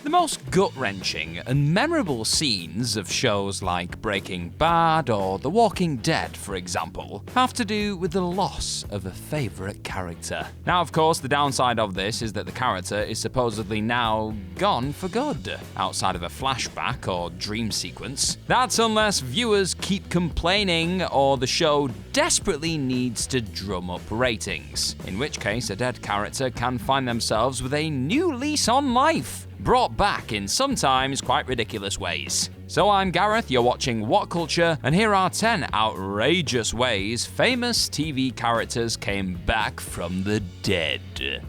The most gut-wrenching and memorable scenes of shows like Breaking Bad or The Walking Dead, for example, have to do with the loss of a favourite character. Now, of course, the downside of this is that the character is supposedly now gone for good, outside of a flashback or dream sequence. That's unless viewers keep complaining or the show desperately needs to drum up ratings, in which case a dead character can find themselves with a new lease on life, brought back in sometimes quite ridiculous ways. So I'm Gareth, you're watching What Culture, and here are 10 outrageous ways famous TV characters came back from the dead.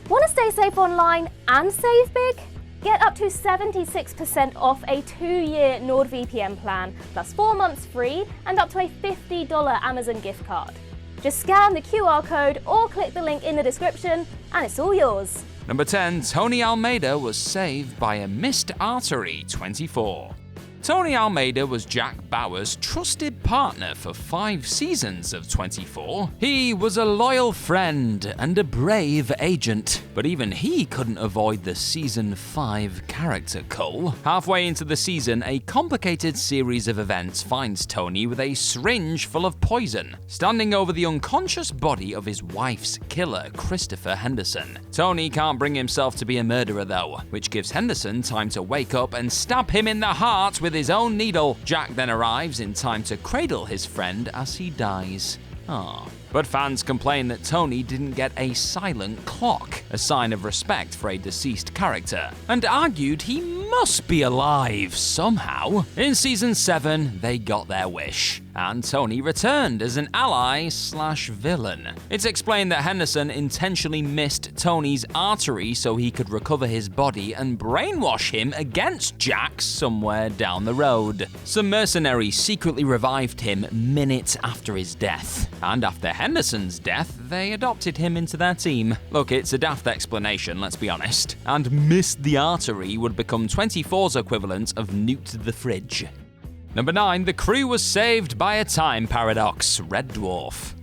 Want to stay safe online and save big? Get up to 76% off a 2-year NordVPN plan, plus 4 months free and up to a $50 Amazon gift card. Just scan the QR code or click the link in the description and it's all yours. Number 10, Tony Almeida was saved by a missed artery 24. Tony Almeida was Jack Bauer's trusted partner for 5 seasons of 24. He was a loyal friend and a brave agent, but even he couldn't avoid the season 5 character cull. Halfway into the season, a complicated series of events finds Tony with a syringe full of poison, standing over the unconscious body of his wife's killer, Christopher Henderson. Tony can't bring himself to be a murderer though, which gives Henderson time to wake up and stab him in the heart with his own needle. Jack then arrives in time to cradle his friend as he dies. But fans complain that Tony didn't get a silent clock, a sign of respect for a deceased character, and argued he must be alive somehow. In season 7, they got their wish, and Tony returned as an ally/villain. It's explained that Henderson intentionally missed Tony's artery so he could recover his body and brainwash him against Jack somewhere down the road. Some mercenaries secretly revived him minutes after his death, and after Henderson's death, they adopted him into their team. Look, it's a daft explanation, let's be honest. And missed the artery would become 24's equivalent of nuked the fridge. Number 9, the crew was saved by a time paradox, Red Dwarf.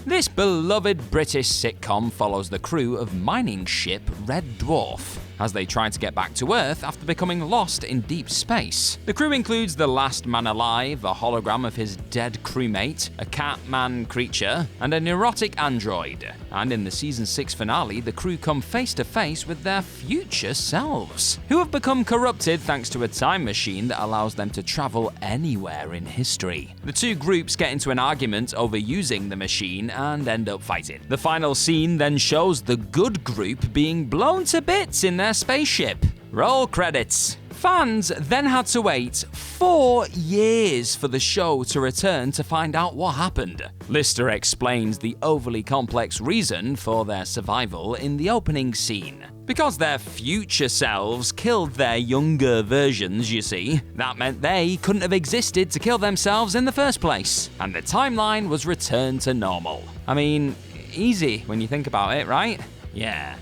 This beloved British sitcom follows the crew of mining ship Red Dwarf as they try to get back to Earth after becoming lost in deep space. The crew includes the last man alive, a hologram of his dead crewmate, a cat-man creature, and a neurotic android. And in the season 6 finale, the crew come face to face with their future selves, who have become corrupted thanks to a time machine that allows them to travel anywhere in history. The two groups get into an argument over using the machine and end up fighting. The final scene then shows the good group being blown to bits in their spaceship. Roll credits. Fans then had to wait 4 years for the show to return to find out what happened. Lister explains the overly complex reason for their survival in the opening scene. Because their future selves killed their younger versions, you see. That meant they couldn't have existed to kill themselves in the first place, and the timeline was returned to normal. I mean, easy when you think about it, right? Yeah.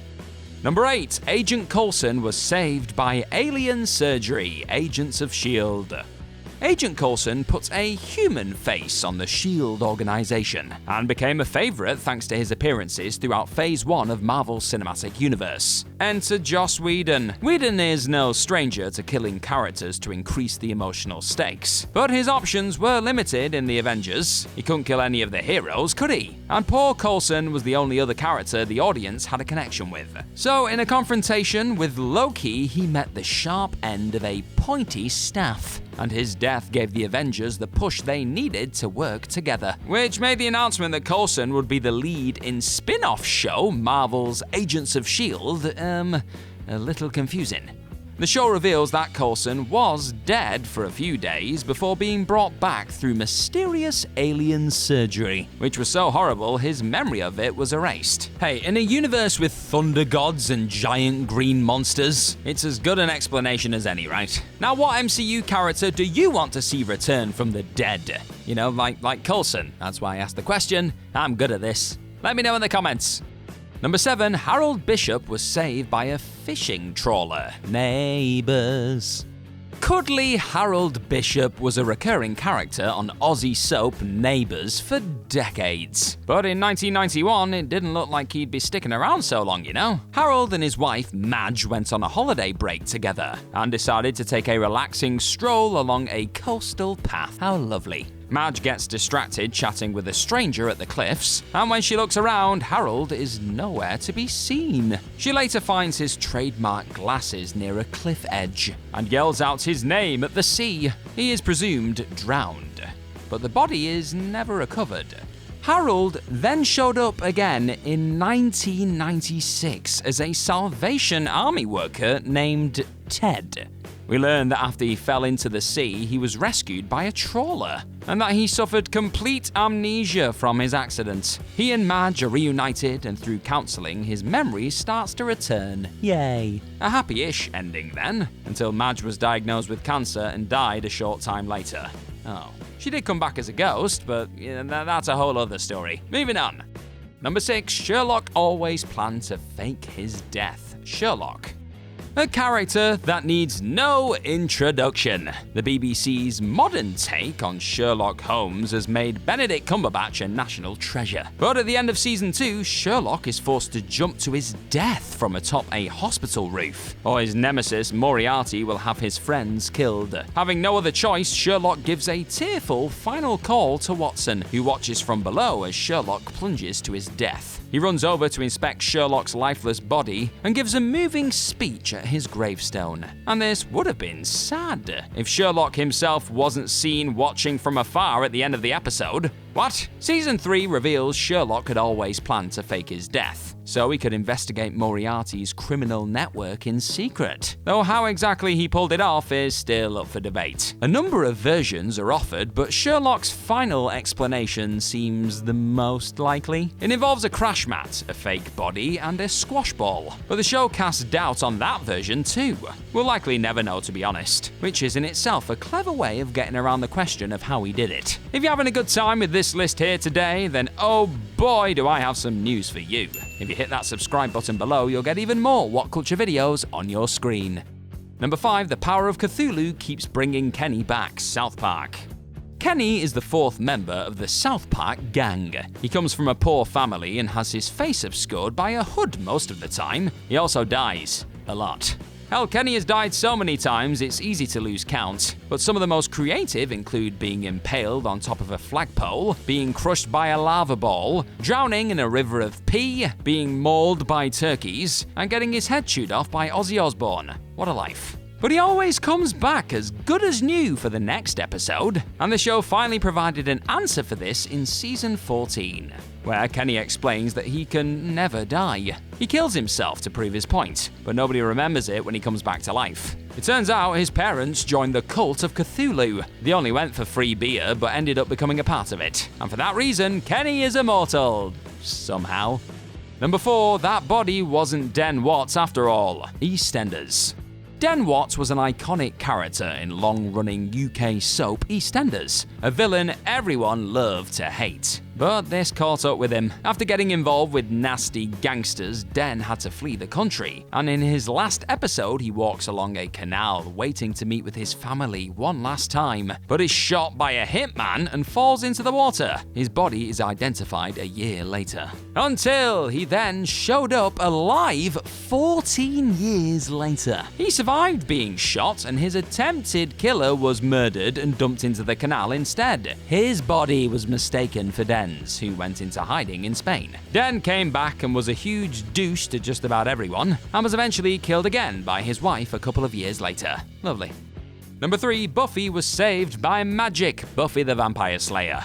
Number 8, Agent Coulson was saved by alien surgery, Agents of S.H.I.E.L.D. Agent Coulson puts a human face on the S.H.I.E.L.D. organization and became a favorite thanks to his appearances throughout Phase 1 of Marvel's Cinematic Universe. Enter Joss Whedon. Whedon is no stranger to killing characters to increase the emotional stakes, but his options were limited in the Avengers. He couldn't kill any of the heroes, could he? And poor Coulson was the only other character the audience had a connection with. So in a confrontation with Loki, he met the sharp end of a pointy staff, and his death gave the Avengers the push they needed to work together, which made the announcement that Coulson would be the lead in spin-off show Marvel's Agents of S.H.I.E.L.D. a little confusing. The show reveals that Coulson was dead for a few days before being brought back through mysterious alien surgery, which was so horrible his memory of it was erased. Hey, in a universe with thunder gods and giant green monsters, it's as good an explanation as any, right? Now, what MCU character do you want to see return from the dead? You know, like Coulson. That's why I asked the question. I'm good at this. Let me know in the comments. Number 7, Harold Bishop was saved by a fishing trawler. Neighbours. Cuddly Harold Bishop was a recurring character on Aussie soap Neighbours for decades. But in 1991, it didn't look like he'd be sticking around so long, you know? Harold and his wife Madge went on a holiday break together and decided to take a relaxing stroll along a coastal path. How lovely. Madge gets distracted chatting with a stranger at the cliffs, and when she looks around, Harold is nowhere to be seen. She later finds his trademark glasses near a cliff edge and yells out his name at the sea. He is presumed drowned, but the body is never recovered. Harold then showed up again in 1996 as a Salvation Army worker named Ted. We learn that after he fell into the sea, he was rescued by a trawler, and that he suffered complete amnesia from his accident. He and Madge are reunited, and through counseling, his memory starts to return. Yay. A happy-ish ending then, until Madge was diagnosed with cancer and died a short time later. Oh. She did come back as a ghost, but that's a whole other story. Moving on. Number 6, Sherlock always planned to fake his death. Sherlock. A character that needs no introduction. The BBC's modern take on Sherlock Holmes has made Benedict Cumberbatch a national treasure. But at the end of season 2, Sherlock is forced to jump to his death from atop a hospital roof, or his nemesis Moriarty will have his friends killed. Having no other choice, Sherlock gives a tearful final call to Watson, who watches from below as Sherlock plunges to his death. He runs over to inspect Sherlock's lifeless body and gives a moving speech at his gravestone. And this would have been sad if Sherlock himself wasn't seen watching from afar at the end of the episode. What? Season 3 reveals Sherlock had always planned to fake his death, so he could investigate Moriarty's criminal network in secret. Though how exactly he pulled it off is still up for debate. A number of versions are offered, but Sherlock's final explanation seems the most likely. It involves a crash mat, a fake body, and a squash ball. But the show casts doubt on that version too. We'll likely never know, to be honest, which is in itself a clever way of getting around the question of how he did it. If you're having a good time with this list here today, then oh boy do I have some news for you. If you hit that subscribe button below, you'll get even more What Culture videos on your screen. Number 5, The Power of Cthulhu keeps bringing Kenny back. South Park. Kenny is the 4th member of the South Park gang. He comes from a poor family and has his face obscured by a hood most of the time. He also dies. A lot. Hell, Kenny has died so many times it's easy to lose count, but some of the most creative include being impaled on top of a flagpole, being crushed by a lava ball, drowning in a river of pee, being mauled by turkeys, and getting his head chewed off by Ozzy Osbourne. What a life. But he always comes back as good as new for the next episode, and the show finally provided an answer for this in season 14, where Kenny explains that he can never die. He kills himself to prove his point, but nobody remembers it when he comes back to life. It turns out his parents joined the cult of Cthulhu. They only went for free beer, but ended up becoming a part of it. And for that reason, Kenny is immortal. Somehow. Number 4, that body wasn't Den Watts after all. Eastenders. Den Watts was an iconic character in long-running UK soap EastEnders, a villain everyone loved to hate. But this caught up with him. After getting involved with nasty gangsters, Den had to flee the country, and in his last episode he walks along a canal waiting to meet with his family one last time, but is shot by a hitman and falls into the water. His body is identified a year later. Until he then showed up alive 14 years later. He survived being shot, and his attempted killer was murdered and dumped into the canal instead. His body was mistaken for Den, who went into hiding in Spain. Den came back and was a huge douche to just about everyone, and was eventually killed again by his wife a couple of years later. Lovely. Number 3, Buffy was saved by magic. Buffy the Vampire Slayer.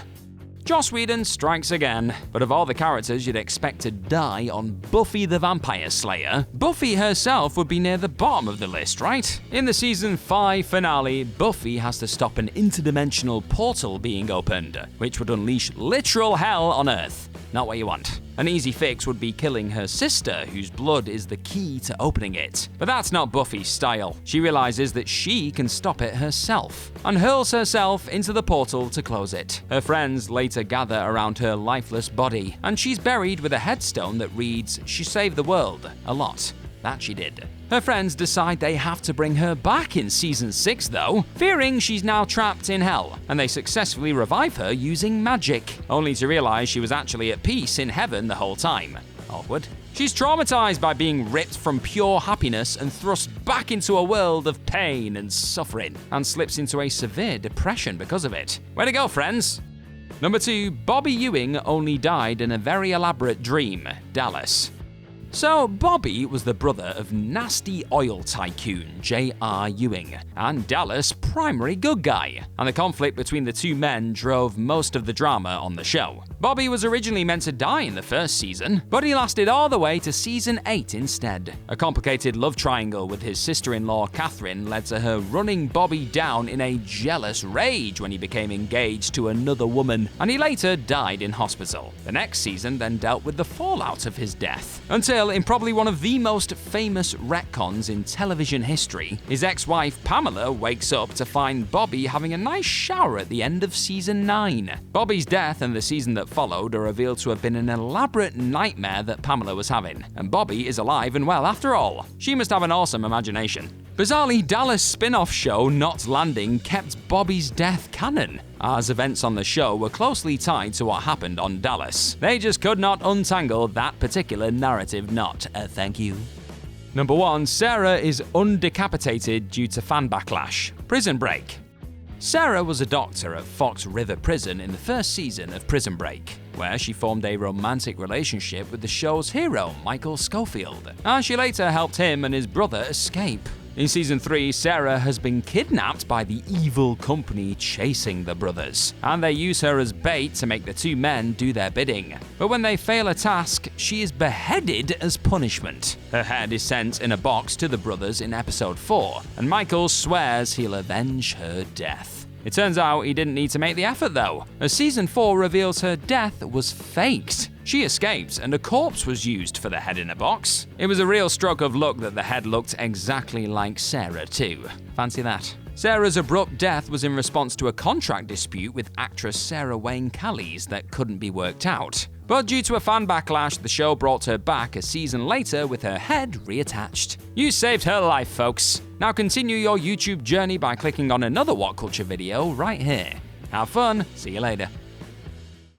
Joss Whedon strikes again, but of all the characters you'd expect to die on Buffy the Vampire Slayer, Buffy herself would be near the bottom of the list, right? In the season 5 finale, Buffy has to stop an interdimensional portal being opened, which would unleash literal hell on Earth. Not what you want. An easy fix would be killing her sister, whose blood is the key to opening it. But that's not Buffy's style. She realizes that she can stop it herself, and hurls herself into the portal to close it. Her friends later gather around her lifeless body, and she's buried with a headstone that reads, "She saved the world a lot." That she did. Her friends decide they have to bring her back in season 6 though, fearing she's now trapped in hell, and they successfully revive her using magic, only to realize she was actually at peace in heaven the whole time. Awkward. She's traumatized by being ripped from pure happiness and thrust back into a world of pain and suffering, and slips into a severe depression because of it. Way to go, friends! Number 2, Bobby Ewing only died in a very elaborate dream, Dallas. So, Bobby was the brother of nasty oil tycoon J.R. Ewing, and Dallas' primary good guy, and the conflict between the two men drove most of the drama on the show. Bobby was originally meant to die in the first season, but he lasted all the way to season 8 instead. A complicated love triangle with his sister-in-law Catherine led to her running Bobby down in a jealous rage when he became engaged to another woman, and he later died in hospital. The next season then dealt with the fallout of his death, until in probably one of the most famous retcons in television history, his ex-wife Pamela wakes up to find Bobby having a nice shower at the end of season 9. Bobby's death and the season that followed are revealed to have been an elaborate nightmare that Pamela was having, and Bobby is alive and well after all. She must have an awesome imagination. Bizarrely, Dallas' spin-off show Not Landing kept Bobby's death canon, as events on the show were closely tied to what happened on Dallas. They just could not untangle that particular narrative knot. Thank you. Number 1, Sarah is undecapitated due to fan backlash. Prison Break. Sarah was a doctor at Fox River Prison in the first season of Prison Break, where she formed a romantic relationship with the show's hero, Michael Schofield, and she later helped him and his brother escape. In season 3, Sarah has been kidnapped by the evil company chasing the brothers, and they use her as bait to make the two men do their bidding. But when they fail a task, she is beheaded as punishment. Her head is sent in a box to the brothers in episode 4, and Michael swears he'll avenge her death. It turns out he didn't need to make the effort though, as season 4 reveals her death was faked. She escaped, and a corpse was used for the head in a box. It was a real stroke of luck that the head looked exactly like Sarah too. Fancy that. Sarah's abrupt death was in response to a contract dispute with actress Sarah Wayne Callies that couldn't be worked out. But due to a fan backlash, the show brought her back a season later with her head reattached. You saved her life, folks. Now continue your YouTube journey by clicking on another What Culture video right here. Have fun, see you later.